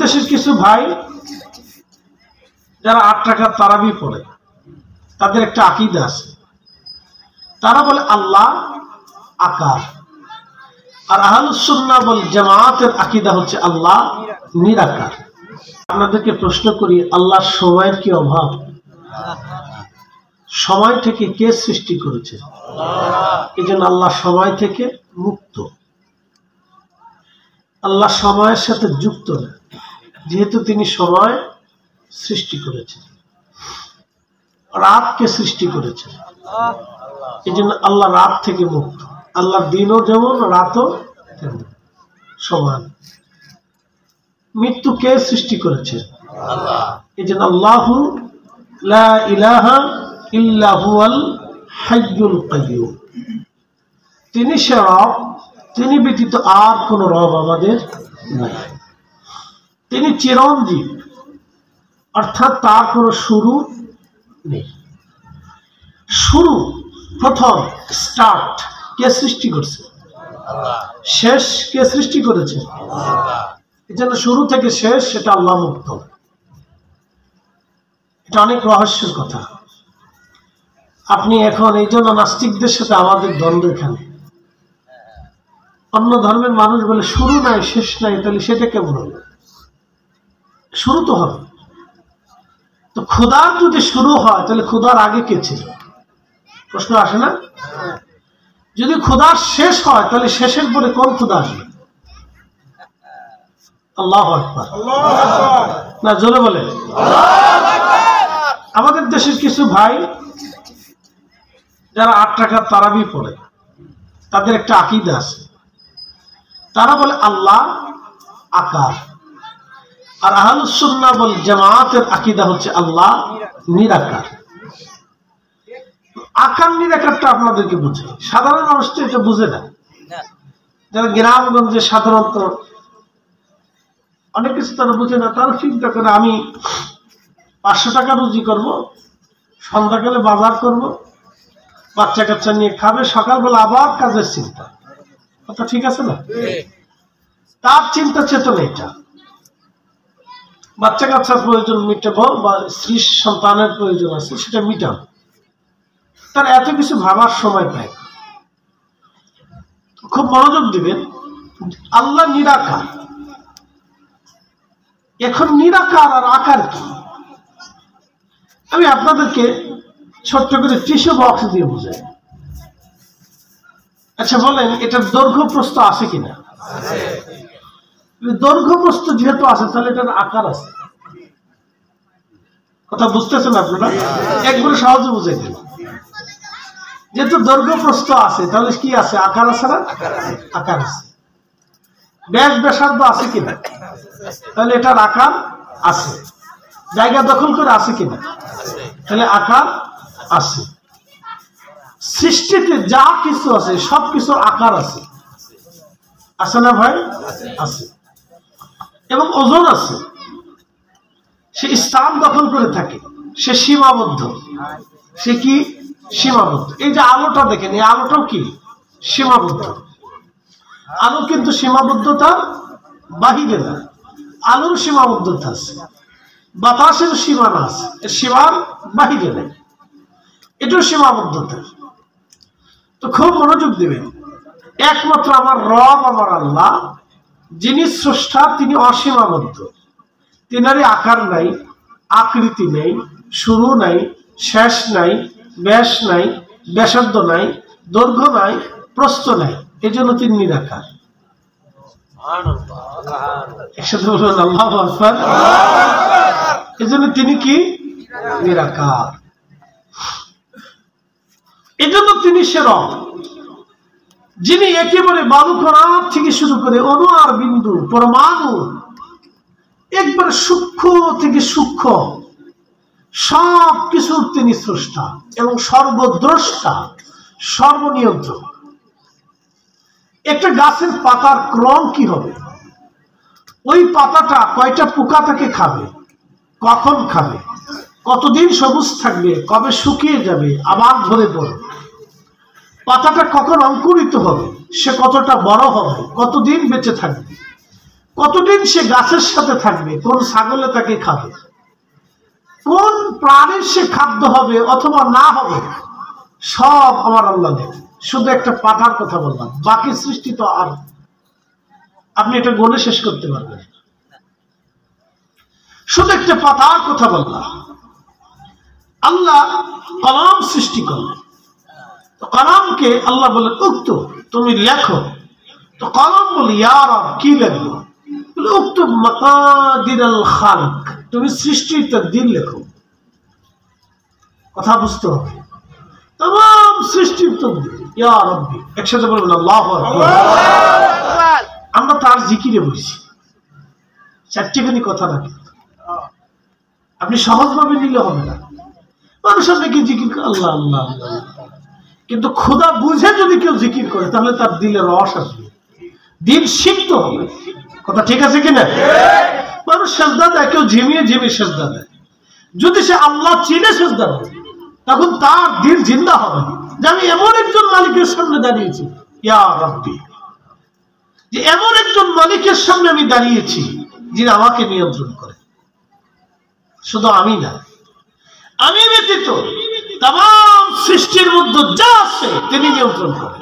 দেশের কিছু ভাই যারা 8 রাকাত তারাবি পড়ে তাদের একটা আকীদা আছে। তারা বলে আল্লাহ আকার, আর আহলুস সুন্নাহ ওয়াল জামাতের আকীদা হচ্ছে আল্লাহ নিরাকার। আপনাদেরকে প্রশ্ন করি, আল্লাহর সময়ের কি অভাব? সময় থেকে কে সৃষ্টি করেছে? এই জন্য আল্লাহ সময় থেকে মুক্ত, আল্লাহ সময়ের সাথে যুক্ত না, যেহেতু তিনি সময় সৃষ্টি করেছেন। রাতকে সৃষ্টি করেছেন, এই জন্য আল্লাহ রাত থেকে মুক্ত। আল্লাহর দিনও যেমন রাতও তেমন সমান। মৃত্যু কে সৃষ্টি করেছে? এই জন্য আল্লাহু লা ইলাহা ইল্লা হুয়াল হাইয়ুল কাইয়্যুম। তিনি সে রব, তিনি ব্যতীত আর কোন রব আমাদের নাই। তিনি চিরঞ্জীব, অর্থাৎ তার কোনো শুরু নেই। শুরু, প্রথম, স্টার্ট কে সৃষ্টি করছে? শেষ কে সৃষ্টি করেছে? এই জন্য শুরু থেকে শেষ সেটা আল্লাহ মুক্ত। এটা অনেক রহস্যের কথা। আপনি এখন এই জন্য নাস্তিকদের সাথে আমাদের দ্বন্দ্ব এখানে। অন্য ধর্মের মানুষ বলে শুরু নাই শেষ নাই, তাহলে সেটা কেমন হবে? শুরু তো হবে। তো খোদার যদি শুরু হয় তাহলে খোদার আগে কে ছিল? প্রশ্ন আসে না? যদি খোদার শেষ হয় তাহলে শেষের পরে কোন খোদা আসবে? আল্লাহু আকবার। না, জোরে বলে। আমাদের দেশের কিছু ভাই যারা 8 রাকাত তারাবি পড়ে তাদের একটা আকীদা আছে। তারা বলে আল্লাহ আকার, আর আহলুস সুন্নাহ ওয়াল জামাতের আকীদা হচ্ছে আল্লাহ নিরাকার। আকার নিরাকারটা আপনাদেরকে বুঝে, সাধারণ মানুষ তো এটা বুঝে না। যারা গ্রামগঞ্জে সাধারণত অনেক কিছু তারা বুঝে না, তারা চিন্তা করে আমি 500 টাকা রুজি করব, সন্ধ্যাকালে বাজার করব, বাচ্চা কাচ্চা নিয়ে খাবে, সকালবেলা আবার কাজের চিন্তা। কথা ঠিক আছে না? তার চিন্তা চেতনা এটা। বাচ্চা কাচ্চার প্রয়োজন মিটাবো বা স্ত্রী সন্তানের প্রয়োজন আছে সেটা মিটাবো, তার এত কিছু ভাবার সময় পায়। খুব মনোযোগ দিবেন, আল্লাহ নিরাকার। এখন নিরাকার আর আকার কি? আমি আপনাদেরকে ছোট্ট করে টিস্যু বক্স দিয়ে বুঝাই। আচ্ছা বলেন, এটার দৈর্ঘ্য প্রস্থ আছে কিনা? দৈর্ঘ্য প্রস্থ যেহেতু আছে তাহলে এটার আকার আছে। কথা বুঝতেছেন আপনারা? একবারে সহজে বুঝাই দিন। যেহেতু দৈর্ঘ্য প্রস্থ আছে তাহলে কি আছে? আকার আছে না? আকার আছে। ব্যাস ব্যাসার্ধ আছে কিনা? তাহলে এটার আকার আছে। জায়গা দখল করে আছে কিনা? তাহলে আকার আছে। সৃষ্টিতে যা কিছু আছে সব কিছুর আকার আছে, আছে না ভাই? আছে। এবং ওজন আছে। সে স্থান দখল করে থাকে, সে সীমাবদ্ধ। সে কি? সীমাবদ্ধ। এই যে আলোটা দেখেন, এই আলোটাও কি? সীমাবদ্ধ। আলো কিন্তু সীমাবদ্ধতা বাহিরে না, আলোর সীমাবদ্ধতা আছে। বাতাসের সীমানা আছে, সীমার বাহিরে নেই, এটাও সীমাবদ্ধতা। তো খুব মনোযোগ দিবেন, একমাত্র আমার রব, আমার আল্লাহ, যিনি স্রষ্টা, তিনি অসীমাবদ্ধ। তিনারই আকার নাই, আকৃতি নেই, শুরু নাই, শেষ নাই, ব্যাস নাই, ব্যাসার্ধ নাই, দৈর্ঘ্য নাই, প্রস্থ নাই। এই জন্য তিনি নিরাকার। একসাথে বলবেন আল্লাহু আকবার। এই জন্য তিনি কি? নিরাকার। এই জন্য তিনি সে রব যিনি একেবারে বালুকণা থেকে শুরু করে অণু আর বিন্দু, পরমাণু, একবারে সূক্ষ্ম থেকে সূক্ষ্ম সব কিছুর তিনি স্রষ্টা এবং সর্বদ্রষ্টা, সর্বনিয়ন্ত্রক। একটা গাছের পাতার ক্রম কি হবে? ওই পাতাটা কয়টা পোকা তাকে খাবে, কখন খাবে, কতদিন সবুজ থাকবে, কবে শুকিয়ে যাবে, আবার ঝরে পড়বে, পাতাটা কখন অঙ্কুরিত হবে, সে কতটা বড় হবে, কতদিন বেঁচে থাকবে, কতদিন সে গাছের সাথে থাকবে, কোন ছাগলে তাকে খাবে, কোন প্রাণীর সে খাদ্য হবে অথবা না হবে, সব আমার আল্লাহ দেখে। শুধু একটা পাতার কথা বললাম, বাকি সৃষ্টি তো আর আপনি এটা গণে শেষ করতে পারবেন। শুধু একটা পাতার কথা বললাম। আল্লাহ কলম সৃষ্টি করলেন, তো কলমকে আল্লাহ বলেন উক্তু, তুমি লেখো। তো কলম বলি ইয়া রব, কি লিখবো? বলে উক্তু মাকাদিরাল খালক, তুমি সৃষ্টির তাকদীর লেখো। কথা বুঝতে হবে, तमाम সৃষ্টির তাকদীর ইয়া রব্বি, একসাথে বলবেন আল্লাহু আকবার। আমরা তার জিকিরে বসি, চারটিখানি কথা রাখি, আপনি সহজভাবে নিলে হবে না। মানুষ নাকি জিকির আল্লাহ আল্লাহ আল্লাহ, কিন্তু খোদা বুঝে যদি কেউ জিকির করে তাহলে তার দিলে রস আসবে, দিল সিক্ত হবে। কথা ঠিক আছে কিনা? মানুষ সেজদা দেয়, কেউ ঝিমিয়ে ঝিমিয়ে সেজদা দেয়। যদি সে আল্লাহ চিনে সেজদা দেয় তখন তার দিল জিন্দা হবে যে আমি এমন একজন মালিকের সামনে দাঁড়িয়েছি, ইয়া রাব্বি, যে এমন একজন মালিকের সামনে আমি দাঁড়িয়েছি যিনি আমাকে নিয়ন্ত্রণ করে। শুধু আমি না, আমি ব্যতীত तमाम সৃষ্টির মধ্যে যা আছে তিনি নিয়ন্ত্রণ করেন।